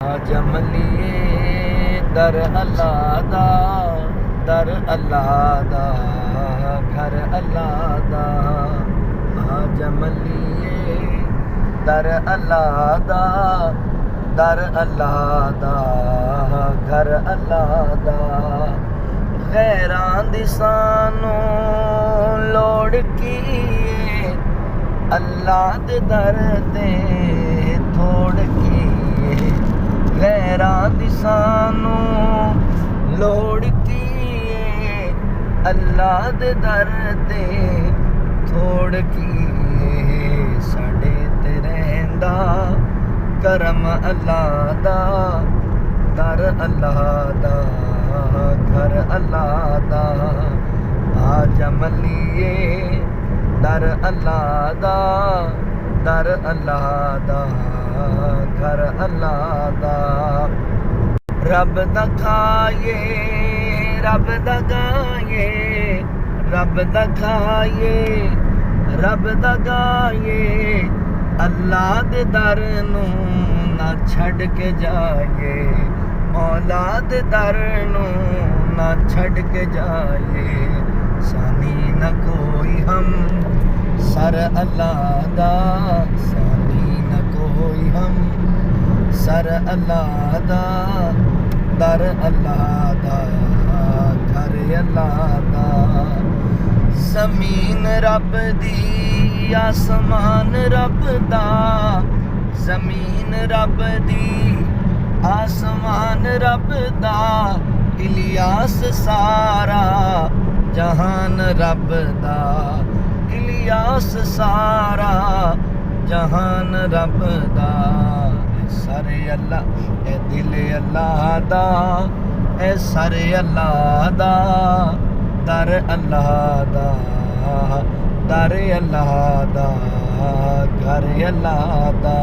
जमलिए दर अल्लाह दा, दर अल्लाह दा, घर अल्लाह दा। जमलिए दर अल्लाह दा, दर अल्लाह दा, घर अल्लाह दा। गैरां दी सानू लोड़ की अल्लाह दे दर ते थोड़ की। गैरां दी सानू लोड़ की अल्लाह दे दर ते थोड़ की। साडे ते रहिंदा करम अल्लाह दा, दर अल्लाह दा, घर अल्लाह दा। जमलिए दर अल्लाह दा, दर अल्लाह दा, घर अल्लाह दा। रब दा खाए रब दा गाए, रब दा खाए रब दा गाए। अल्लाह दे दर नू ना छड़ के जाए, मौला दे दर नू ना छड़ के जाए। सानी न कोई हम सर अल्लाह दा, सानी न कोई हम सर अल्लाह दा, दर अल्लाह दा, घर अल्लाह दा। ज़मीन रब दी आसमान रब दा, ज़मीन रब दी आसमान रब दा। इलियास सारा जहान रब दा, इलियास सारा जहान रब दा। सर अल्लाह ए दिल अल्लाह दा, ए सर अल्लाह दा, दर अल्लाह दा, दर अल्लाह दा, घर अल्लाह दा।